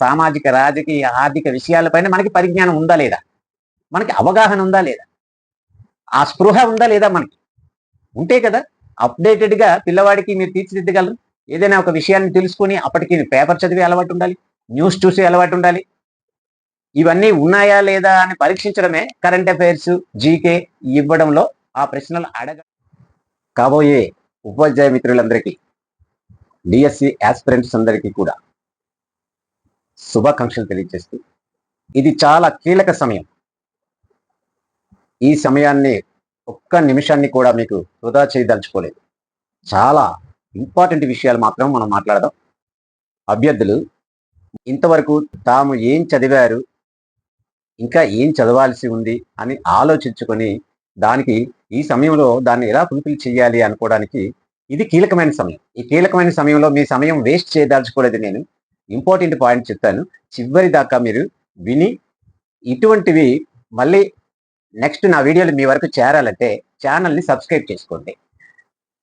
సామాజిక, రాజకీయ, ఆర్థిక విషయాలపైన మనకి పరిజ్ఞానం ఉందా లేదా? మనకి అవగాహన ఉందా లేదా? ఆ స్పృహ ఉందా లేదా మనకి? ఉంటే కదా అప్డేటెడ్‌గా పిల్లవాడికి మీరు తీర్చిదిద్దగలరు. ఏదైనా ఒక విషయాన్ని తెలుసుకొని అప్పటికి పేపర్ చదివే అలవాటు ఉండాలి. న్యూస్ చూసే అలవాటు ఉండాలి. ఇవన్నీ ఉన్నాయా లేదా అని పరీక్షించడమే కరెంట్ అఫైర్స్, జీకే ఇవ్వడంలో ఆ ప్రశ్నలు కాబోయే ఉపాధ్యాయ మిత్రులందరికీ, డిఎస్సి యాస్పిరెంట్స్ అందరికీ కూడా శుభాకాంక్షలు తెలియజేస్తూ, ఇది చాలా కీలక సమయం. ఈ సమయాన్ని ఒక్క నిమిషాన్ని కూడా మీకు వృధా చేయదలుచుకోలేదు. చాలా ఇంపార్టెంట్ విషయాలు మాత్రం మనం మాట్లాడదాం. అభ్యర్థులు ఇంతవరకు తాము ఏం చదివారు, ఇంకా ఏం చదవాల్సి ఉంది అని ఆలోచించుకొని దానికి ఈ సమయంలో దాన్ని ఎలా ఫుల్ఫిల్ చేయాలి అనుకోవడానికి ఇది కీలకమైన సమయం. ఈ కీలకమైన సమయంలో మీ సమయం వేస్ట్ చేయదలుచుకోలేదు నేను. ఇంపార్టెంట్ పాయింట్ చెప్తాను. చివరి దాకా మీరు విని ఇటువంటివి మళ్ళీ నెక్స్ట్ నా వీడియోలు మీ వరకు చేరాలంటే ఛానల్ని సబ్స్క్రైబ్ చేసుకోండి.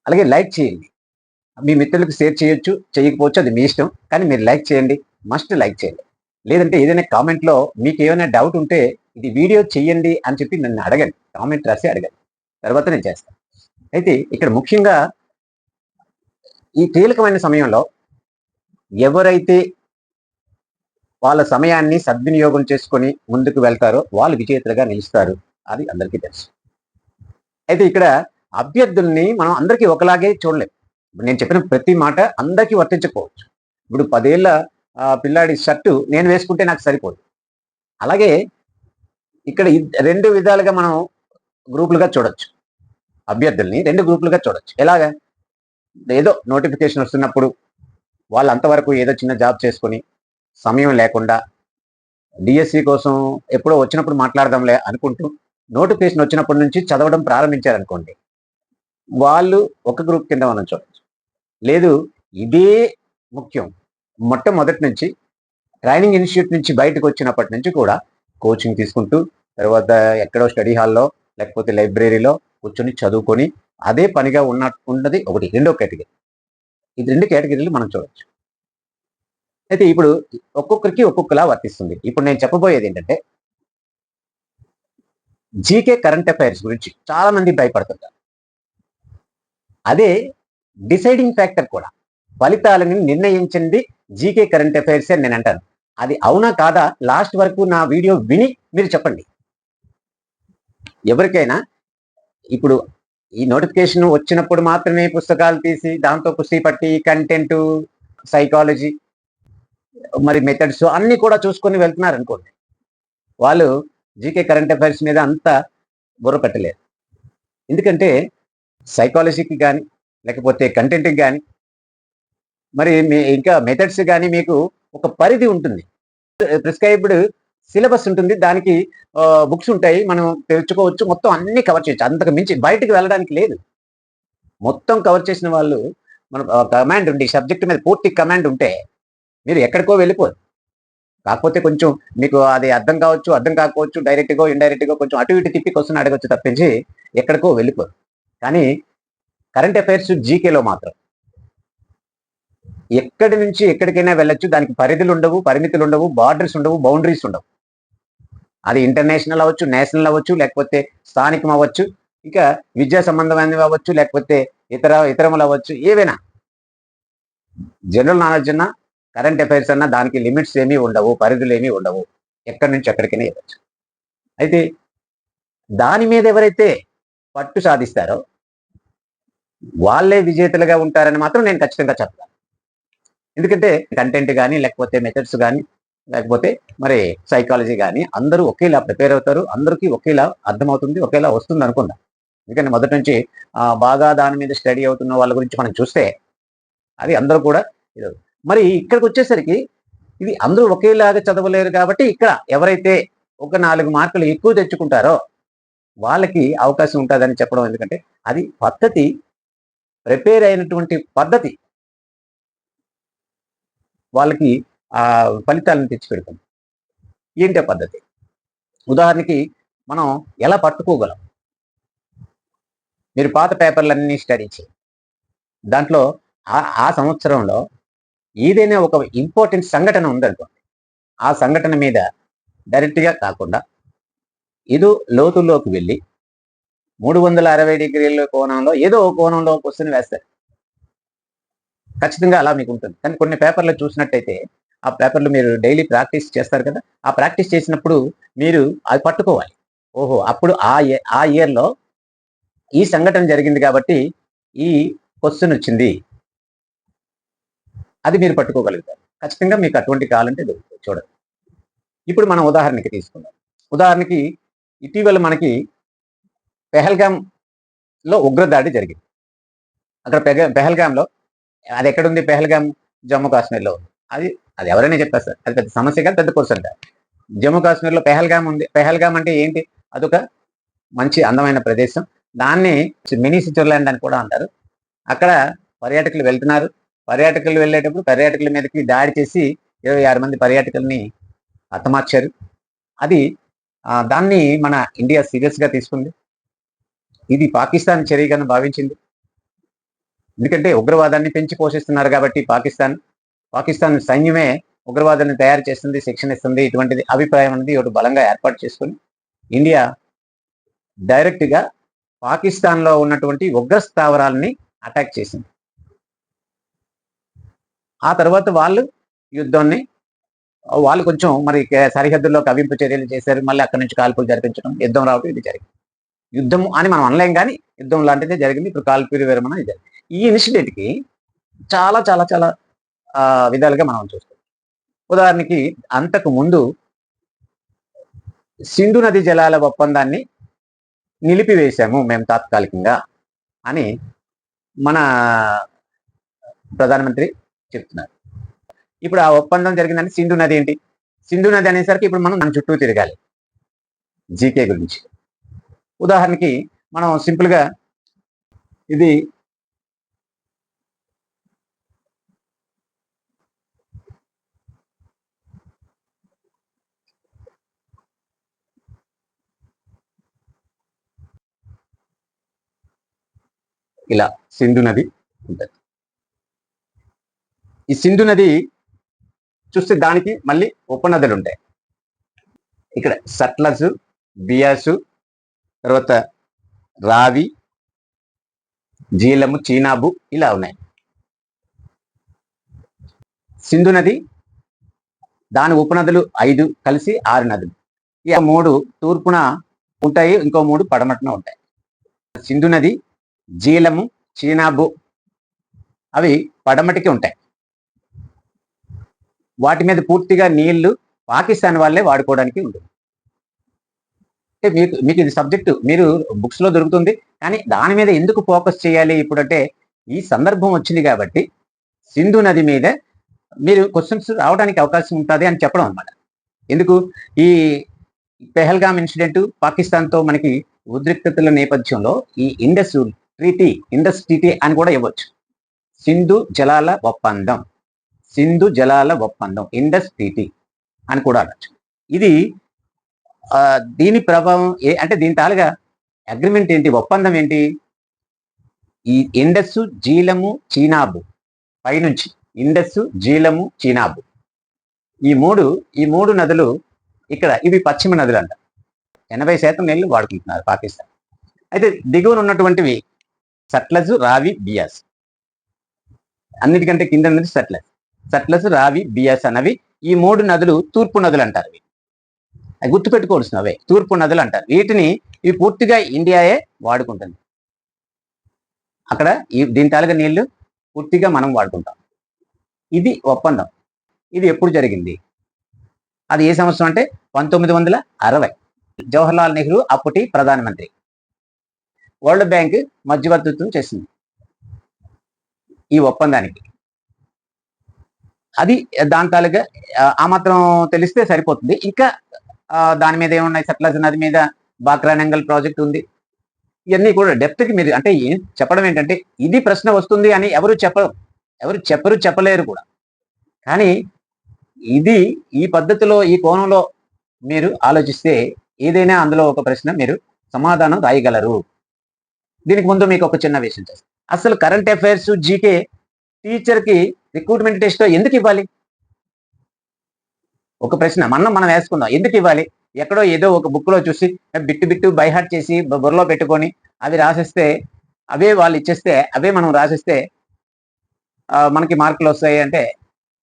అలాగే లైక్ చేయండి. మీ మిత్రులకు షేర్ చేయొచ్చు, చేయకపోవచ్చు, అది మీ ఇష్టం. కానీ మీరు లైక్ చేయండి, మస్ట్ లైక్ చేయండి. లేదంటే ఏదైనా కామెంట్లో మీకు ఏమైనా డౌట్ ఉంటే ఇది వీడియో చెయ్యండి అని చెప్పి నన్ను అడగండి. కామెంట్ రాసి అడగండి. తర్వాత నేను చేస్తాను. అయితే ఇక్కడ ముఖ్యంగా ఈ కీలకమైన సమయంలో ఎవరైతే వాళ్ళ సమయాన్ని సద్వినియోగం చేసుకొని ముందుకు వెళ్తారో వాళ్ళు విజేతలుగా నిలుస్తారు. అది అందరికీ తెలుసు. అయితే ఇక్కడ అభ్యర్థుల్ని మనం అందరికీ ఒకలాగే చూడలేం. ఇప్పుడు నేను చెప్పిన ప్రతి మాట అందరికీ వర్తించకపోవచ్చు. ఇప్పుడు 10 ఏళ్ల పిల్లాడి షర్టు నేను వేసుకుంటే నాకు సరిపోదు. అలాగే ఇక్కడ 2 విధాలుగా మనం గ్రూపులుగా చూడొచ్చు. అభ్యర్థుల్ని 2 గ్రూపులుగా చూడొచ్చు. ఎలాగా? ఏదో నోటిఫికేషన్ వస్తున్నప్పుడు వాళ్ళు అంతవరకు ఏదో చిన్న జాబ్ చేసుకొని సమయం లేకుండా డిఎస్సి కోసం ఎప్పుడో వచ్చినప్పుడు మాట్లాడదాంలే అనుకుంటూ నోటిఫికేషన్ వచ్చినప్పటి నుంచి చదవడం ప్రారంభించారనుకోండి. వాళ్ళు ఒక గ్రూప్ కింద మనం చూడొచ్చు. లేదు ఇదే ముఖ్యం. మొట్టమొదటి నుంచి ట్రైనింగ్ ఇన్స్టిట్యూట్ నుంచి బయటకు వచ్చినప్పటి నుంచి కూడా కోచింగ్ తీసుకుంటూ తర్వాత ఎక్కడో స్టడీ హాల్లో లేకపోతే లైబ్రరీలో కూర్చొని చదువుకొని అదే పనిగా ఉన్నది ఒకటి. రెండో కేటగిరీ. ఇది 2 కేటగిరీలు మనం చూడొచ్చు. అయితే ఇప్పుడు ఒక్కొక్కరికి ఒక్కొక్కలా వర్తిస్తుంది. ఇప్పుడు నేను చెప్పబోయేది ఏంటంటే జీకే కరెంట్ అఫైర్స్ గురించి చాలా మంది భయపడుతుంటారు. అదే డిసైడింగ్ ఫ్యాక్టర్ కూడా. ఫలితాలను నిర్ణయించింది జీకే కరెంట్ అఫైర్స్ అని నేను అంటాను. అది అవునా కాదా లాస్ట్ వరకు నా వీడియో విని మీరు చెప్పండి. ఎవరికైనా ఇప్పుడు ఈ నోటిఫికేషన్ వచ్చినప్పుడు మాత్రమే పుస్తకాలు తీసి దాంతో కుస్తీ పట్టి కంటెంట్, సైకాలజీ, మరి మెథడ్స్ అన్ని కూడా చూసుకొని వెళ్తున్నారు అనుకోండి. వాళ్ళు జీకే కరెంట్ అఫైర్స్ మీద అంత బుర్ర పెట్టలేరు. ఎందుకంటే సైకాలజీకి కానీ లేకపోతే కంటెంట్కి కానీ మరి ఇంకా మెథడ్స్ కానీ మీకు ఒక పరిధి ఉంటుంది. ప్రిస్క్రైబ్డ్ సిలబస్ ఉంటుంది. దానికి బుక్స్ ఉంటాయి. మనం తెచ్చుకోవచ్చు. మొత్తం అన్ని కవర్ చేయొచ్చు. అంతకు మించి బయటికి వెళ్ళడానికి లేదు. మొత్తం కవర్ చేసిన వాళ్ళు మన కమాండ్ ఉండి సబ్జెక్ట్ మీద పూర్తి కమాండ్ ఉంటే మీరు ఎక్కడికో వెళ్ళిపోరు. కాకపోతే కొంచెం మీకు అది అర్థం కావచ్చు, అర్థం కాకపోవచ్చు. డైరెక్ట్‌గా, ఇండైరెక్ట్‌గా కొంచెం అటు ఇటు తిప్పి క్వెషన్ అడగొచ్చు తప్పించి ఎక్కడికో వెళ్ళిపోరు. కానీ కరెంట్ అఫైర్స్ జీకేలో మాత్రం ఎక్కడి నుంచి ఎక్కడికైనా వెళ్ళొచ్చు. దానికి పరిధులు ఉండవు, పరిమితులు ఉండవు, బార్డర్స్ ఉండవు, బౌండరీస్ ఉండవు. అది ఇంటర్నేషనల్ అవ్వచ్చు, నేషనల్ అవ్వచ్చు, లేకపోతే స్థానికం అవ్వచ్చు, ఇంకా విద్యా సంబంధమైనవి అవ్వచ్చు, లేకపోతే ఇతరములు అవ్వచ్చు, ఏవైనా. జనరల్ నాలెడ్జ్ అన్నా కరెంట్ అఫైర్స్ అన్నా దానికి లిమిట్స్ ఏమీ ఉండవు, పరిధులు ఏమీ ఉండవు. ఎక్కడి నుంచి ఎక్కడికైనా వెళ్ళచ్చు. అయితే దాని మీద ఎవరైతే పట్టు సాధిస్తారో వాళ్ళే విజేతలుగా ఉంటారని మాత్రం నేను ఖచ్చితంగా చెప్తాను. ఎందుకంటే కంటెంట్ కానీ లేకపోతే మెథడ్స్ కానీ లేకపోతే మరి సైకాలజీ కానీ అందరూ ఒకేలా ప్రిపేర్ అవుతారు. అందరికీ ఒకేలా అర్థమవుతుంది, ఒకేలా వస్తుంది అనుకుందాం. ఎందుకంటే మొదటి నుంచి బాగా దాని మీద స్టడీ అవుతున్న వాళ్ళ గురించి మనం చూస్తే అది అందరూ కూడా మరి ఇక్కడికి వచ్చేసరికి ఇది అందరూ ఒకేలాగా చదవలేరు కాబట్టి ఇక్కడ ఎవరైతే ఒక 4 మార్కులు ఎక్కువ తెచ్చుకుంటారో వాళ్ళకి అవకాశం ఉంటుందని చెప్పడం. ఎందుకంటే అది పద్ధతి, ప్రిపేర్ అయినటువంటి పద్ధతి వాళ్ళకి ఫలితాలను తెచ్చిపెడుతుంది. ఏంటి ఆ పద్ధతి? ఉదాహరణకి మనం ఎలా పట్టుకోగలం? మీరు పాత పేపర్లన్నీ స్టడీ చేయండి. దాంట్లో ఆ సంవత్సరంలో ఏదైనా ఒక ఇంపార్టెంట్ సంఘటన ఉందనుకోండి. ఆ సంఘటన మీద డైరెక్ట్గా కాకుండా ఏదో లోతుల్లోకి వెళ్ళి 360 డిగ్రీల కోణంలో ఏదో ఒక కోణంలో క్వశ్చన్ వేస్తారు. ఖచ్చితంగా అలా మీకు ఉంటుంది. కానీ కొన్ని పేపర్‌లో చూసినట్టయితే, ఆ పేపర్‌లో మీరు డైలీ ప్రాక్టీస్ చేస్తారు కదా! ఆ ప్రాక్టీస్ చేసినప్పుడు మీరు అది పట్టుకోవాలి. ఓహో! అప్పుడు ఆ ఇయర్‌లో ఈ సంఘటన జరిగింది కాబట్టి, ఈ క్వశ్చన్ వచ్చింది. అది మీరు పట్టుకోగలుగుతారు. ఖచ్చితంగా మీకు అటువంటివి కావాలంటే దొరుకుతాయి చూడండి. ఇప్పుడు మనం ఉదాహరణకి తీసుకుందాం. ఉదాహరణకి ఇటీవల మనకి పెహల్గామ్‌లో ఉగ్రదాడి జరిగింది. అక్కడ పెహల్గామ్‌లో అదెక్కడుంది పెహల్గామ్? జమ్మూ కాశ్మీర్‌లో ఉంది. అది అది ఎవరైనా చెప్పేస్తారు. అది పెద్ద సమస్య కాదు, పెద్ద క్వెషన్ కాదు. జమ్మూ కాశ్మీర్‌లో పెహల్గామ్ ఉంది. పెహల్గామ్ అంటే ఏంటి? అదొక మంచి అందమైన ప్రదేశం. దాన్ని మినీ స్విట్జర్లాండ్ అని కూడా అంటారు. అక్కడ పర్యాటకులు వెళ్తున్నారు. పర్యాటకులు వెళ్ళేటప్పుడు పర్యాటకుల మీదకి దాడి చేసి 26 మంది పర్యాటకుల్ని హతమార్చారు. అది దాన్ని మన ఇండియా సీరియస్‌గా తీసుకుంది. ఇది పాకిస్తాన్ చర్యగాను భావించింది. ఎందుకంటే ఉగ్రవాదాన్ని పెంచి పోషిస్తున్నారు కాబట్టి పాకిస్తాన్ సైన్యమే ఉగ్రవాదాన్ని తయారు చేస్తుంది, శిక్షణ ఇస్తుంది. ఇటువంటిది అభిప్రాయం అనేది ఒకటి బలంగా ఏర్పాటు చేసుకొని ఇండియా డైరెక్ట్‌గా పాకిస్తాన్‌లో ఉన్నటువంటి ఉగ్ర స్థావరాలని అటాక్ చేసింది. ఆ తర్వాత వాళ్ళు కొంచెం మరి సరిహద్దుల్లో కవింపు చర్యలు చేశారు. మళ్ళీ అక్కడి నుంచి కాల్పులు జరిపించడం, యుద్ధం రావడం ఇది జరిగింది. యుద్ధం అని మనం అనలేం గానీ, యుద్ధం లాంటిదే జరిగింది. ఇప్పుడు కాల్పుల విరమణ ఇది. ఈ ఇన్సిడెంట్‌కి చాలా చాలా చాలా విధాలుగా మనం చూస్తాం. ఉదాహరణకి అంతకు ముందు సింధు నది జలాల ఒప్పందాన్ని నిలిపివేశాము మేము తాత్కాలికంగా అని మన ప్రధానమంత్రి చెప్తున్నారు. ఇప్పుడు ఆ ఒప్పందం జరిగిందంటే సింధు నది ఏంటి? సింధు నది అనేసరికి ఇప్పుడు మనం దాని చుట్టూ తిరగాలి. జీకే గురించి. ఉదాహరణకి మనం సింపుల్‌గా ఇది ఇలా సింధు నది ఉంటది. ఈ సింధు నది చూస్తే దానికి మళ్ళీ ఉపనదులుంటాయి. ఇక్కడ సట్లజు, బియాసు, తర్వాత రావి, జీలము, చీనాబు ఇలా ఉన్నాయి. సింధు నది, దాని ఉపనదులు 5 కలిసి 6 నదులు. ఈ 3 తూర్పున ఉంటాయి. ఇంకో 3 పడమటన ఉంటాయి. సింధు నది, జీలము, చీనాబు అవి పడమటికి ఉంటాయి. వాటి మీద పూర్తిగా నీళ్లు పాకిస్తాన్ వాళ్ళే వాడుకోవడానికి ఉంటుంది. అంటే మీకు మీకు ఇది సబ్జెక్టు మీరు బుక్స్‌లో దొరుకుతుంది. కానీ దాని మీద ఎందుకు ఫోకస్ చేయాలి ఇప్పుడంటే, ఈ సందర్భం వచ్చింది కాబట్టి సింధు నది మీద మీరు క్వెషన్స్ రావడానికి అవకాశం ఉంటది అని చెప్పడం అన్నమాట. ఎందుకు? ఈ పెహల్గామ్ ఇన్సిడెంట్ పాకిస్తాన్‌తో మనకి ఉద్రిక్తతల నేపథ్యంలో ఈ ఇండస్ ట్రీటీ అని కూడా ఇవ్వచ్చు. సింధు జలాల ఒప్పందం. సింధు జలాల ఒప్పందం. ఇండస్ ట్రీటీ అని కూడా అనొచ్చు. ఇది దీని ప్రభావం అంటే దీని తాలుగా అగ్రిమెంట్ ఏంటి? ఒప్పందం ఏంటి? ఈ ఇండస్సు, జీలము, చీనాబు పైనుంచి ఇండస్సు, జీలము, చీనాబు ఈ మూడు నదులు ఇక్కడ ఇవి పశ్చిమ నదులంట. 80% నీళ్లు వాడుకుంటున్నారు పాకిస్తాన్. అయితే దిగువన ఉన్నటువంటివి సట్లజు, రావి, బియాస్. అన్నిటికంటే కింద ఉన్నది సట్లజు, రావి, బియాస్ అన్నవి ఈ 3 నదులు తూర్పు నదులు అంటారు. అది గుర్తుపెట్టుకోవాల్సినవే తూర్పు నదులు అంటారు. ఇవి పూర్తిగా ఇండియాయే వాడుకుంటుంది. అక్కడ దీని తాలూకా నీళ్లు పూర్తిగా మనం వాడుకుంటాం. ఇది ఒప్పందం. ఇది ఎప్పుడు జరిగింది? అది ఏ సంవత్సరం అంటే 1960. జవహర్లాల్ నెహ్రూ అప్పటి ప్రధానమంత్రి. వరల్డ్ బ్యాంక్ మధ్యవర్తిత్వం చేసింది ఈ ఒప్పందానికి. అది దాని తాలూకా ఆ మాత్రం తెలిస్తే సరిపోతుంది. ఇంకా దాని మీద ఏమున్నాయి? సట్లెజ్ నది మీద బాక్రానంగల్ ప్రాజెక్ట్ ఉంది. ఇవన్నీ కూడా డెప్త్‌కి మీరు అంటే చెప్పడం ఏంటంటే ఇది ప్రశ్న వస్తుంది అని ఎవరు చెప్పరు, చెప్పలేరు కూడా. కానీ ఇది ఈ పద్ధతిలో ఈ కోణంలో మీరు ఆలోచిస్తే ఏదైనా అందులో ఒక ప్రశ్న మీరు సమాధానం రాయగలరు. దీనికి ముందు మీకు ఒక చిన్న విషయం చేస్తాను. అసలు కరెంట్ అఫైర్స్, జీకే టీచర్‌కి రిక్రూట్‌మెంట్ టెస్ట్‌లో ఎందుకు ఇవ్వాలి? ఒక ప్రశ్న మనం వేసుకుందాం, ఎందుకు ఇవ్వాలి? ఎక్కడో ఏదో ఒక బుక్లో చూసి బిట్టు బిట్టు బైహార్ట్ చేసి బుర్రలో పెట్టుకొని అవి రాసిస్తే, అవే వాళ్ళు ఇచ్చేస్తే, అవే మనం రాసిస్తే మనకి మార్కులు వస్తాయి అంటే,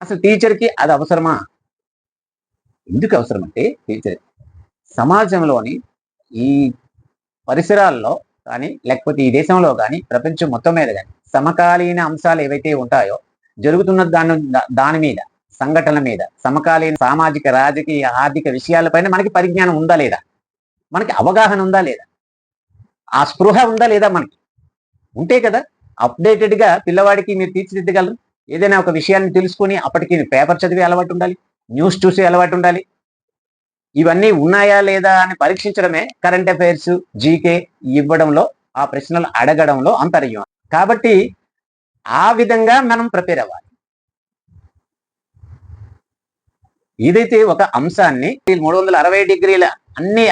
అసలు టీచర్కి అది అవసరమా? ఎందుకు అవసరం అంటే టీచర్ సమాజంలోని ఈ పరిసరాల్లో కానీ, లేకపోతే ఈ దేశంలో కానీ, ప్రపంచం మొత్తం మీద కానీ సమకాలీన అంశాలు ఏవైతే ఉంటాయో, జరుగుతున్న దాని మీద, సంఘటనల మీద, సమకాలీన సామాజిక, రాజకీయ, ఆర్థిక విషయాలపైన మనకి పరిజ్ఞానం ఉందా లేదా? మనకి అవగాహన ఉందా లేదా? ఆ స్పృహ ఉందా లేదా మనకి? ఉంటే కదా అప్డేటెడ్గా పిల్లవాడికి మీరు తీర్చిదిద్దగలరు. ఏదైనా ఒక విషయాన్ని తెలుసుకొని అప్పటికి పేపర్ చదివే అలవాటు ఉండాలి, న్యూస్ చూసే అలవాటు ఉండాలి. ఇవన్నీ ఉన్నాయా లేదా అని పరీక్షించడమే కరెంట్ అఫైర్స్, జీకే ఇవ్వడంలో, ఆ ప్రశ్నలు అడగడంలో అంతర్యం. కాబట్టి ఆ విధంగా మనం ప్రిపేర్ అవ్వాలి. ఏదైతే ఒక అంశాన్ని 360 డిగ్రీల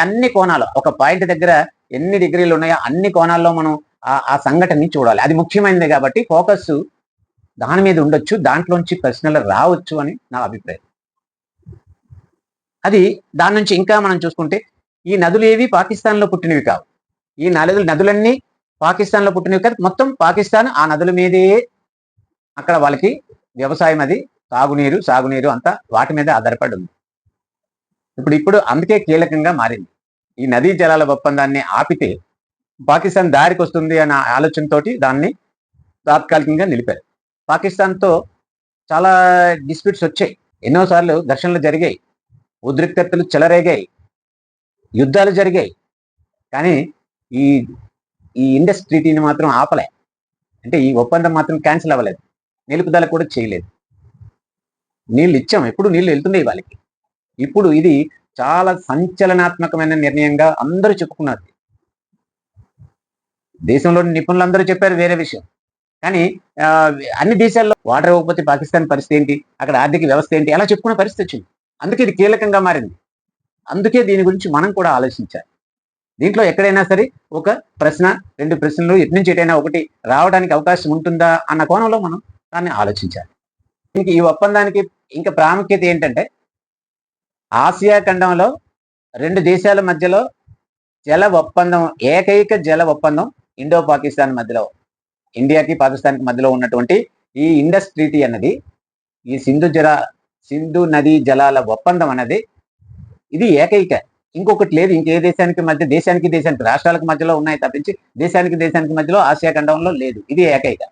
అన్ని కోణాలు, ఒక పాయింట్ దగ్గర ఎన్ని డిగ్రీలు ఉన్నాయో అన్ని కోణాల్లో మనం ఆ సంఘటనని చూడాలి. అది ముఖ్యమైనది కాబట్టి ఫోకస్ దాని మీద ఉండొచ్చు, దాంట్లోంచి ప్రశ్నలు రావచ్చు అని నా అభిప్రాయం. అది దాని నుంచి ఇంకా మనం చూసుకుంటే, ఈ నదులు ఏవి పాకిస్తాన్లో పుట్టినవి కావు. ఈ నదులన్నీ పాకిస్తాన్లో పుట్టినవి కాదు. మొత్తం పాకిస్తాన్ ఆ నదుల మీదే, అక్కడ వాళ్ళకి వ్యవసాయం, అది తాగునీరు, సాగునీరు అంతా వాటి మీద ఆధారపడి ఉంది. ఇప్పుడు అందుకే కీలకంగా మారింది. ఈ నదీ జలాల ఒప్పందాన్ని ఆపితే పాకిస్తాన్ దారికి వస్తుంది అన్న ఆలోచనతోటి దాన్ని తాత్కాలికంగా నిలిపారు. పాకిస్తాన్తో చాలా డిస్ప్యూట్స్ వచ్చాయి, ఎన్నోసార్లు ఘర్షణలు జరిగాయి, ఉద్రిక్తతలు చెలరేగాయి, యుద్ధాలు జరిగాయి. కానీ ఈ ఈ ఇండస్ ట్రీటీని మాత్రం ఆపలే. అంటే ఈ ఒప్పందం మాత్రం క్యాన్సిల్ అవ్వలేదు, నిలుపుదల కూడా చేయలేదు. నీళ్ళు ఇచ్చాం, ఎప్పుడు నీళ్ళు వెళ్తుండే వాళ్ళకి. ఇప్పుడు ఇది చాలా సంచలనాత్మకమైన నిర్ణయంగా అందరూ చెప్పుకున్నారు. దేశంలోని నిపుణులందరూ చెప్పారు, వేరే విషయం. కానీ అన్ని దేశాల్లో వాటర్ ఇవ్వకపోతే పాకిస్తాన్ పరిస్థితి ఏంటి, అక్కడ ఆర్థిక వ్యవస్థ ఏంటి, అలా చెప్పుకునే పరిస్థితి వచ్చింది. అందుకే ఇది కీలకంగా మారింది. అందుకే దీని గురించి మనం కూడా ఆలోచించాలి. దీంట్లో ఎక్కడైనా సరే ఒక ప్రశ్న, 2 ప్రశ్నలు ఎటు నుంచి ఎటైనా ఒకటి రావడానికి అవకాశం ఉంటుందా అన్న కోణంలో మనం దాన్ని ఆలోచించాలి. ఇంక ఈ ఒప్పందానికి ఇంకా ప్రాముఖ్యత ఏంటంటే, ఆసియా ఖండంలో 2 దేశాల మధ్యలో జల ఒప్పందం, ఏకైక జల ఒప్పందం ఇండో పాకిస్తాన్ మధ్యలో, ఇండియాకి పాకిస్తాన్కి మధ్యలో ఉన్నటువంటి ఈ ఇండస్ ట్రీటీ అన్నది, ఈ సింధు నదీ జలాల ఒప్పందం అన్నది ఇది ఏకైక, ఇంకొకటి లేదు. ఇంకే దేశానికి మధ్య, దేశానికి రాష్ట్రాలకు మధ్యలో ఉన్నాయి తప్పించి దేశానికి మధ్యలో ఆసియా ఖండంలో లేదు. ఇది ఏకైక.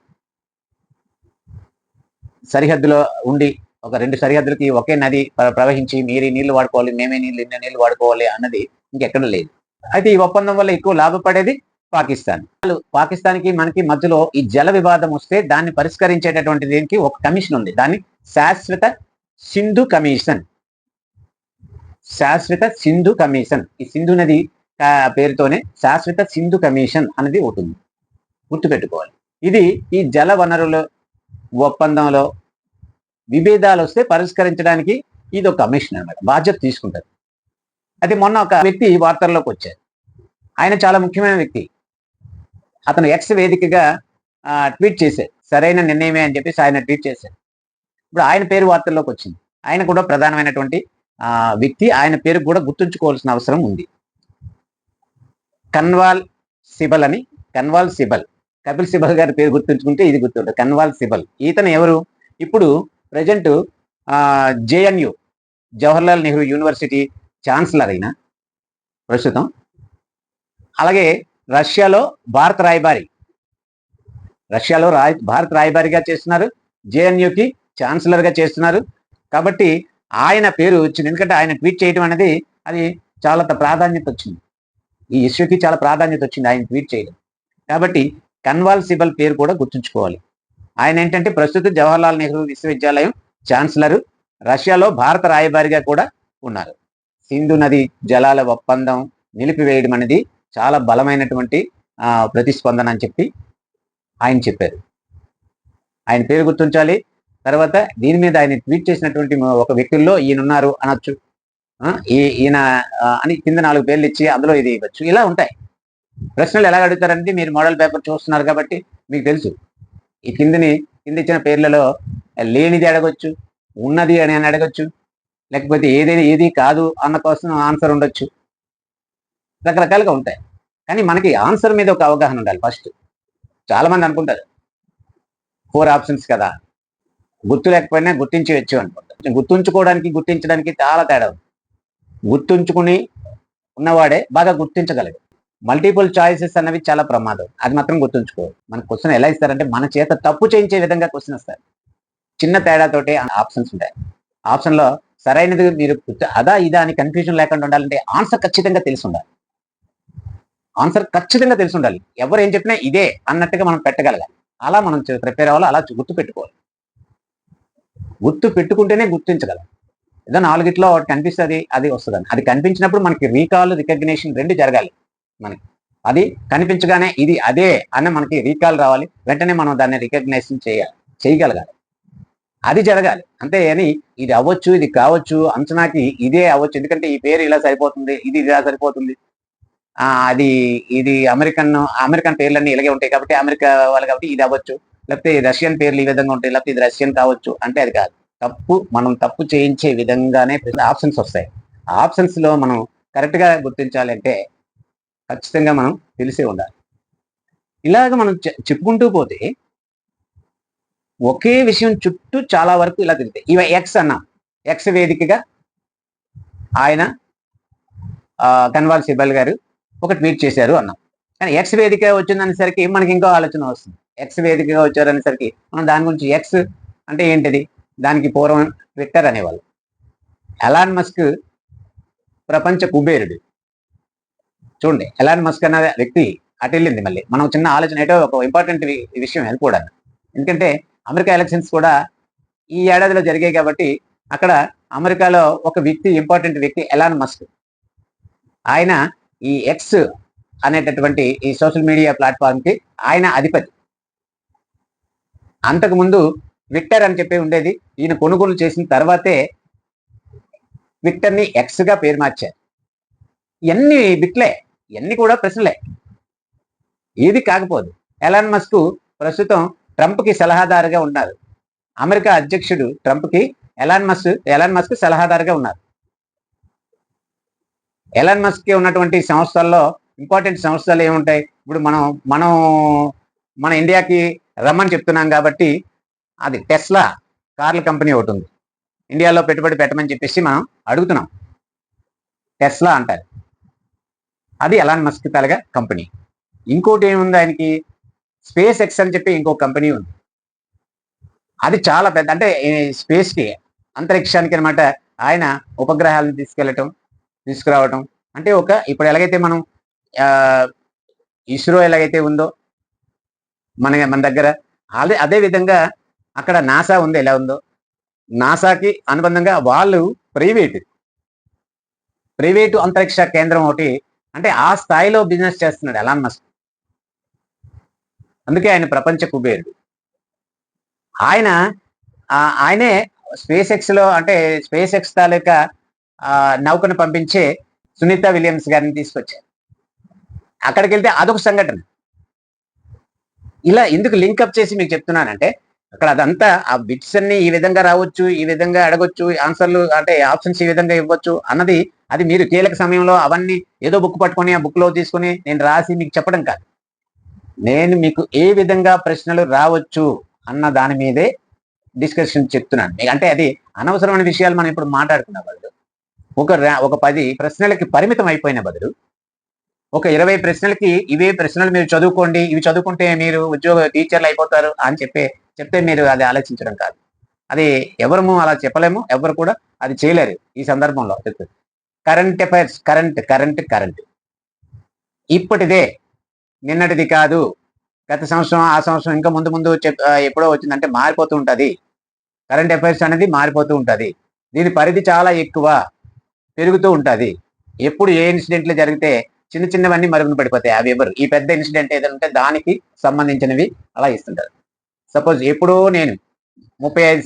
సరిహద్దులో ఉండి ఒక 2 సరిహద్దులకి ఒకే నది ప్రవహించి మీరు నీళ్లు వాడుకోవాలి, మేమే ఇన్ని నీళ్లు వాడుకోవాలి అన్నది ఇంకెక్కడ లేదు. అయితే ఈ ఒప్పందం వల్ల ఎక్కువ లాభపడేది పాకిస్తాన్కి మనకి మధ్యలో ఈ జల వివాదం వస్తే దాన్ని పరిష్కరించేటటువంటి దీనికి ఒక కమిషన్ ఉంది. దాన్ని శాశ్వత సింధు కమిషన్. ఈ సింధు నది పేరుతోనే శాశ్వత సింధు కమిషన్ అనేది ఉంటుంది, గుర్తుపెట్టుకోవాలి. ఇది ఈ జల వనరుల ఒప్పందంలో విభేదాలు వస్తే పరిష్కరించడానికి ఇది ఒక కమిషన్ అన్నమాట, బాధ్యత తీసుకుంటారు. అది మొన్న ఒక వ్యక్తి వార్తల్లోకి వచ్చారు. ఆయన చాలా ముఖ్యమైన వ్యక్తి. అతను ఎక్స్ వేదికగా ట్వీట్ చేశారు, సరైన నిర్ణయమే అని చెప్పేసి ఆయన ట్వీట్ చేశారు. ఇప్పుడు ఆయన పేరు వార్తల్లోకి వచ్చింది. ఆయన కూడా ప్రధానమైనటువంటి వ్యక్తి. ఆయన పేరు కూడా గుర్తుంచుకోవాల్సిన అవసరం ఉంది. కన్వాల్ సిబల్. కపిల్ సిబల్ గారి పేరు గుర్తుంచుకుంటే ఇది గుర్తుంటుంది, కన్వాల్ సిబల్. ఈతను ఎవరు? ఇప్పుడు present JNU, Jawaharlal Nehru university chancellor అయిన ప్రస్తుతం. అలాగే రష్యాలో భారత రాయబారిగా చేస్తున్నారు, జేఎన్యుకి ఛాన్సలర్గా చేస్తున్నారు. కాబట్టి ఆయన పేరు వచ్చింది, ఎందుకంటే ఆయన ట్వీట్ చేయడం అనేది అది చాలా ప్రాధాన్యత వచ్చింది, ఈ ఇష్యూకి చాలా ప్రాధాన్యత వచ్చింది ఆయన ట్వీట్ చేయడం. కాబట్టి కన్వాల్ సిబల్ పేరు కూడా గుర్తుంచుకోవాలి. ఆయన ఏంటంటే ప్రస్తుతం జవహర్లాల్ నెహ్రూ విశ్వవిద్యాలయం ఛాన్సలరు, రష్యాలో భారత రాయబారిగా కూడా ఉన్నారు. సింధు నది జలాల ఒప్పందం నిలిపివేయడం అనేది చాలా బలమైనటువంటి ప్రతిస్పందన అని చెప్పి ఆయన చెప్పారు. ఆయన పేరు గుర్తుంచాలి. తర్వాత దీని మీద ఆయన ట్వీట్ చేసినటువంటి ఒక వ్యక్తుల్లో ఈయన ఉన్నారు అనొచ్చు, ఈయన అని కింద 4 పేర్లు ఇచ్చి అందులో ఇది ఇవ్వచ్చు. ఇలా ఉంటాయి. ప్రశ్నలు ఎలా అడుగుతారంటే, మీరు మోడల్ పేపర్ చూస్తున్నారు కాబట్టి మీకు తెలుసు. ఈ కింద ఇచ్చిన పేర్లలో లేనిది అడగొచ్చు, ఉన్నది అని అడగొచ్చు, లేకపోతే ఏది కాదు అన్న కోసం ఆన్సర్ ఉండొచ్చు. రకరకాలుగా ఉంటాయి. కానీ మనకి ఆన్సర్ మీద ఒక అవగాహన ఉండాలి ఫస్ట్. చాలా మంది అనుకుంటారు 4 ఆప్షన్స్ కదా! గుర్తు లేకపోయినా గుర్తించేయొచ్చు అనుకుంటారు. గుర్తుంచుకోవడానికి, గుర్తించడానికి చాలా తేడా ఉంది. గుర్తుంచుకుని ఉన్నవాడే బాగా గుర్తించగలడు. మల్టిపుల్ చాయిసెస్ అన్నవి చాలా ప్రమాదం. అది మాత్రం గుర్తుంచుకోవాలి. మన క్వెషన్ ఎలా ఇస్తారంటే మన చేత తప్పు చేయించే విధంగా క్వెషన్ ఇస్తారు. చిన్న తేడాతోటి ఆప్షన్స్ ఉంటాయి. ఆప్షన్‌లో సరైనది మీరు అదా, ఇదా అని కన్‌ఫ్యూజన్ లేకుండా ఉండాలంటే ఆన్సర్ ఖచ్చితంగా తెలిసుండాలి. ఆన్సర్ ఖచ్చితంగా తెలిసుండాలి. ఎవరు ఏం చెప్పినా ఇదే అన్నట్టుగా మనం పెట్టగలగాలి. అలా మనం ప్రిపేర్ అవ్వాలి. అలా గుర్తుపెట్టుకోవాలి. గుర్తు పెట్టుకుంటేనే గుర్తించగలం. ఏదో నాలుగిట్లో ఒకటి కనిపిస్తది, అది వస్తదని. అది కనిపించినప్పుడు మనకి రీకాల్, రికగ్నిషన్ 2 జరగాలి మనకి. అది కనిపించగానే ఇది అదే అని మనకి రీకాల్ రావాలి. వెంటనే మనం దాన్ని రికగ్నిషన్ చేయగలగాలి. అది జరగాలి. అంతే గాని ఇది అవ్వచ్చు, ఇది కావచ్చు, అంచనాకి ఇదే అవ్వచ్చు. ఎందుకంటే ఈ పేరు ఇలా సరిపోతుంది, ఇది ఇలా సరిపోతుంది. అది ఇది అమెరికన్ పేర్లన్నీ ఇలాగే ఉంటాయి కాబట్టి అమెరికా వాళ్ళు కాబట్టి ఇది అవ్వచ్చు. లేకపోతే రష్యన్ పేర్లు ఈ విధంగా ఉంటాయి. లేకపోతే ఇది రష్యన్ కావచ్చు అంటే అది కాదు. మనం తప్పు చేయించే విధంగానే ఆప్షన్స్ వస్తాయి. ఆప్షన్స్‌లో మనం కరెక్ట్‌గా గుర్తించాలంటే ఖచ్చితంగా మనం తెలిసే ఉండాలి. ఇలాగ మనం చెప్పుకుంటూ పోతే ఒకే విషయం చుట్టూ చాలా వరకు ఇలా తిరుగుతాయి. ఎక్స్ అన్నాం. ఎక్స్ వేదికగా ఆయన కన్వాల్ సిబల్ గారు ఒక ట్వీట్ చేశారు అన్నాం. కానీ ఎక్స్ వేదిక వచ్చిందనేసరికి మనకి ఇంకో ఆలోచన వస్తుంది. ఎక్స్ వేదికగా వచ్చారనేసరికి మనం దాని గురించి ఎక్స్ అంటే ఏంటిది? దానికి పూర్వం ట్విట్టర్ అనేవాళ్ళు. ఎలాన్ మస్క్ ప్రపంచ కుబేరుడు. చూడండి ఎలాన్ మస్క్ అనే వ్యక్తి అటెళ్ళింది మళ్ళీ. మనం చిన్న ఆలోచన ఏటో ఒక ఇంపార్టెంట్ విషయం వెళ్ళిపోవడానికి. ఎందుకంటే అమెరికా ఎలక్షన్స్ కూడా ఈ ఏడాదిలో జరిగాయి కాబట్టి అక్కడ అమెరికాలో ఒక వ్యక్తి ఇంపార్టెంట్ వ్యక్తి ఎలాన్ మస్క్. ఆయన ఈ ఎక్స్ అనేటటువంటి ఈ సోషల్ మీడియా ప్లాట్ఫామ్ కి ఆయన అధిపతి. అంతకుముందు ట్విట్టర్ అని చెప్పి ఉండేది. ఈయన కొనుగోలు చేసిన తర్వాతే ట్విట్టర్ ని ఎక్స్ గా పేరు మార్చారు. ఇవన్నీ బిట్లే, ఇవన్నీ కూడా ప్రశ్నలే. ఏది కాకపోదు ఎలాన్ మస్క్ ప్రస్తుతం ట్రంప్ కి సలహాదారుగా ఉన్నారు. అమెరికా అధ్యక్షుడు ట్రంప్ కి ఎలాన్ మస్క్ సలహాదారుగా ఉన్నారు. ఎలాన్ మస్క్ కి ఉన్నటువంటి సంస్థల్లో ఇంపార్టెంట్ సంస్థలు ఏముంటాయి? ఇప్పుడు మనం మన ఇండియాకి రమ్మని చెప్తున్నాం కాబట్టి అది టెస్లా కార్ల కంపెనీ ఒకటి ఉంది. ఇండియాలో పెట్టుబడి పెట్టమని చెప్పేసి మనం అడుగుతున్నాం. టెస్లా అంటారు. అది ఎలాన్ మస్క్ తాలూకా కంపెనీ. ఇంకోటి ఏముంది ఆయనకి? స్పేస్ ఎక్స్ అని చెప్పి ఇంకో కంపెనీ ఉంది. అది చాలా పెద్ద, అంటే స్పేస్ కి, అంతరిక్షానికి అనమాట ఆయన ఉపగ్రహాలను తీసుకురావటం. అంటే ఇప్పుడు ఎలాగైతే మనం ఇస్రో ఎలాగైతే ఉందో మన దగ్గర, అదే విధంగా అక్కడ నాసా ఉంది. ఎలా ఉందో నాసాకి అనుబంధంగా వాళ్ళు ప్రైవేటు అంతరిక్ష కేంద్రం ఒకటి, అంటే ఆ స్థాయిలో బిజినెస్ చేస్తున్నాడు ఎలాన్ మస్క్. అందుకే ఆయన ప్రపంచ కుబేరుడు. ఆయనే స్పేస్ ఎక్స్ లో, అంటే స్పేస్ ఎక్స్ తాలూకా నౌకను పంపించే సునీత విలియమ్స్ గారిని తీసుకొచ్చారు. అక్కడికి వెళ్తే అదొక సంఘటన. ఇలా ఎందుకు లింకప్ చేసి మీకు చెప్తున్నానంటే అక్కడ అదంతా ఆ బిట్స్ అన్ని ఈ విధంగా రావచ్చు, ఈ విధంగా అడగొచ్చు, ఆన్సర్లు అంటే ఆప్షన్స్ ఈ విధంగా ఇవ్వచ్చు అన్నది, అది మీరు కీలక సమయంలో అవన్నీ ఏదో బుక్ పట్టుకొని ఆ బుక్ లో తీసుకుని నేను రాసి మీకు చెప్పడం కాదు. నేను మీకు ఏ విధంగా ప్రశ్నలు రావచ్చు అన్న దాని మీదే డిస్కషన్ చెప్తున్నాను. అంటే అది అనవసరమైన విషయాలు మనం ఇప్పుడు మాట్లాడుకున్న బదులు ఒక 10 ప్రశ్నలకి పరిమితం అయిపోయిన బదులు ఒక 20 ప్రశ్నలకి ఇవే ప్రశ్నలు మీరు చదువుకోండి, ఇవి చదువుకుంటే మీరు టీచర్లు అయిపోతారు అని చెప్తే మీరు అది ఆలోచించడం కాదు. అది ఎవరము అలా చెప్పలేము, ఎవరు కూడా అది చేయలేరు ఈ సందర్భంలో. కరెంట్ అఫైర్స్, కరెంట్ ఇప్పటిదే, నిన్నటిది కాదు. గత సంవత్సరం, ఆ సంవత్సరం, ఇంకా ముందు ఎప్పుడో వచ్చిందంటే మారిపోతూ ఉంటది. కరెంట్ అఫైర్స్ అనేది మారిపోతూ ఉంటది. దీని పరిధి చాలా ఎక్కువ, పెరుగుతూ ఉంటది. ఎప్పుడు ఏ ఇన్సిడెంట్లు జరిగితే చిన్నవన్నీ మరుగున పడిపోతాయి. అవి ఎవరు ఈ పెద్ద ఇన్సిడెంట్ ఏదైనా ఉంటే దానికి సంబంధించినవి అలా ఇస్తుంటారు. సపోజ్ ఎప్పుడో నేను 30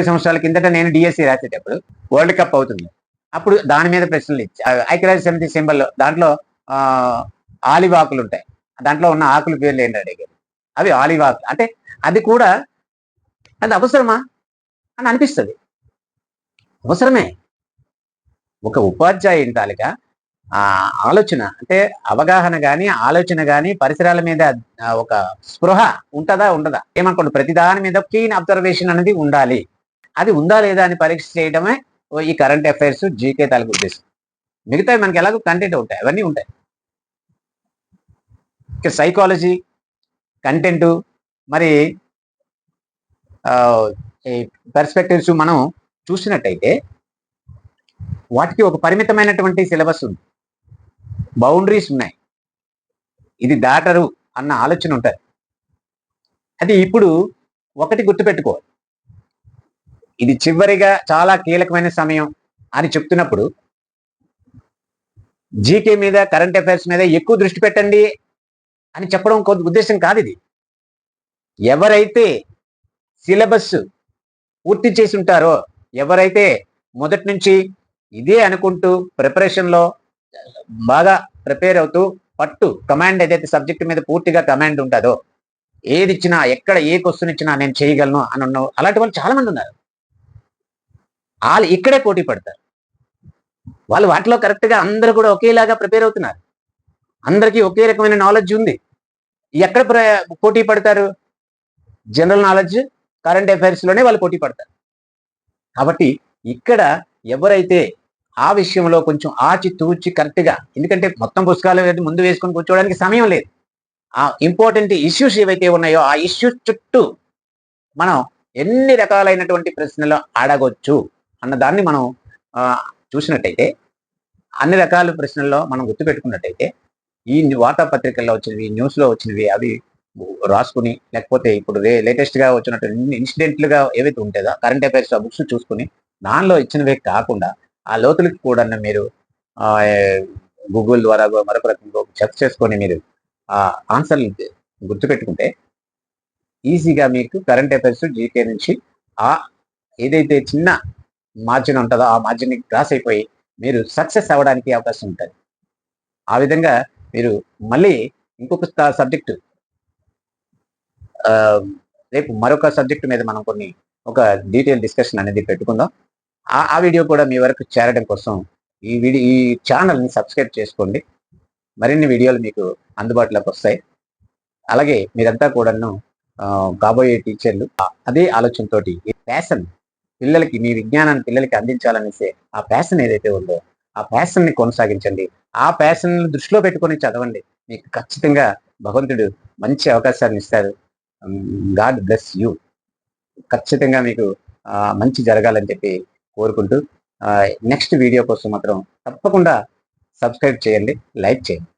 సంవత్సరాల కిందట నేను డిఎస్సి రాసేటప్పుడు వరల్డ్ కప్ అవుతుంది. అప్పుడు దాని మీద ప్రశ్నలు ఇచ్చి, ఐక్యరాజ్య సమితి సింబల్ దాంట్లో ఆలివ్ ఆకులు ఉంటాయి. దాంట్లో ఉన్న ఆకుల పేర్లు ఏంటి అడిగారు. అవి ఆలివ్ ఆకులు. అంటే అది కూడా అది అవసరమా? అని అనిపిస్తుంది. అవసరమే. ఒక ఉపాధ్యాయుని తాలూకా ఆలోచన అంటే అవగాహన గాని, ఆలోచన గాని, పరిసరాల మీద ఒక స్పృహ ఉంటదా? ఉండదా? ఏమనుకోండి, ప్రతి దాని మీద క్లీన్ అబ్జర్వేషన్ అనేది ఉండాలి. అది ఉందా లేదా అని పరీక్ష చేయడమే ఈ కరెంట్ అఫైర్స్, జీకే తాలూకు ఉద్దేశం. మిగతావి మనకి ఎలాగో కంటెంట్ ఉంటాయి, అవన్నీ ఉంటాయి. ఇక సైకాలజీ, కంటెంట్, మరి ఈ పర్స్పెక్టివ్స్ మనం చూసినట్టయితే వాటికి ఒక పరిమితమైనటువంటి సిలబస్ ఉంది, బౌండరీస్ ఉన్నాయి. ఇది దాటరు అన్న ఆలోచన ఉంటుంది. అది ఇప్పుడు ఒకటి గుర్తుపెట్టుకోవాలి, ఇది చివరిగా చాలా కీలకమైన సమయం అని చెప్తున్నప్పుడు జీకే మీద, కరెంట్ అఫైర్స్ మీద ఎక్కువ దృష్టి పెట్టండి అని చెప్పడం ఉద్దేశం కాదు ఇది. ఎవరైతే సిలబస్ పూర్తి చేసి ఉంటారో, ఎవరైతే మొదటి నుంచి ఇదే అనుకుంటూ ప్రిపరేషన్లో బాగా ప్రిపేర్ అవుతూ పట్టు కమాండ్ ఏదైతే సబ్జెక్ట్ మీద పూర్తిగా కమాండ్ ఉంటుందో, ఏది ఇచ్చినా, ఎక్కడ ఏ క్వశ్చన్ ఇచ్చినా నేను చేయగలను అని అలాంటి వాళ్ళు చాలా మంది ఉన్నారు. వాళ్ళు ఇక్కడే పోటీ పడతారు. వాళ్ళు వాటిలో కరెక్ట్గా అందరూ కూడా ఒకేలాగా ప్రిపేర్ అవుతున్నారు, అందరికీ ఒకే రకమైన నాలెడ్జ్ ఉంది. ఎక్కడ పోటీ పడతారు? జనరల్ నాలెడ్జ్, కరెంట్ అఫైర్స్ లోనే వాళ్ళు పోటీ పడతారు. కాబట్టి ఇక్కడ ఎవరైతే ఆ విషయంలో కొంచెం ఆచితూచి కరెక్ట్గా, ఎందుకంటే మొత్తం పుస్తకాలు ముందు వేసుకొని కూర్చోవడానికి సమయం లేదు. ఆ ఇంపార్టెంట్ ఇష్యూస్ ఏవైతే ఉన్నాయో ఆ ఇష్యూస్ చుట్టూ మనం ఎన్ని రకాలైనటువంటి ప్రశ్నలు అడగొచ్చు అన్న దాన్ని మనం చూసినట్టయితే, అన్ని రకాల ప్రశ్నల్లో మనం గుర్తుపెట్టుకున్నట్టయితే, ఈ వార్తాపత్రికల్లో వచ్చినవి, న్యూస్లో వచ్చినవి అవి రాసుకుని, లేకపోతే ఇప్పుడు లేటెస్ట్గా వచ్చినటువంటి ఇన్సిడెంట్లుగా ఏవైతే ఉంటుందో కరెంట్ అఫైర్స్ ఆ బుక్స్ చూసుకుని దానిలో ఇచ్చినవే కాకుండా ఆ లోతులకి కూడా మీరు గూగుల్ ద్వారా మరొక రకంగా చెక్ చేసుకొని మీరు ఆ ఆన్సర్లు గుర్తుపెట్టుకుంటే ఈజీగా మీకు కరెంట్ అఫైర్స్, జీకే నుంచి ఆ ఏదైతే చిన్న మార్జిన్ ఉంటుందో ఆ మార్జిన్ క్రాస్ అయిపోయి మీరు సక్సెస్ అవ్వడానికి అవకాశం ఉంటుంది. ఆ విధంగా మీరు మళ్ళీ ఇంకొక సబ్జెక్టు, రేపు మరొక సబ్జెక్టు మీద మనం ఒక డీటెయిల్ డిస్కషన్ అనేది పెట్టుకుందాం. ఆ వీడియో కూడా మీ వరకు చేరడం కోసం ఈ ఛానల్ని సబ్స్క్రైబ్ చేసుకోండి. మరిన్ని వీడియోలు మీకు అందుబాటులోకి వస్తాయి. అలాగే మీరంతా కూడాను కాబోయే టీచర్లు అదే ఆలోచనతోటి ప్యాషన్ పిల్లలకి, మీ విజ్ఞానాన్ని పిల్లలకి అందించాలనేసే ఆ ప్యాషన్ ఏదైతే ఉందో ఆ ప్యాషన్ని కొనసాగించండి. ఆ ప్యాషన్ దృష్టిలో పెట్టుకొని చదవండి. మీకు ఖచ్చితంగా భగవంతుడు మంచి అవకాశాన్ని ఇస్తారు. God bless you. ఖచ్చితంగా మీకు మంచి జరగాలని చెప్పి కోరుకుంటూ నెక్స్ట్ వీడియో కోసం మాత్రం తప్పకుండా సబ్స్క్రైబ్ చేయండి, లైక్ చేయండి.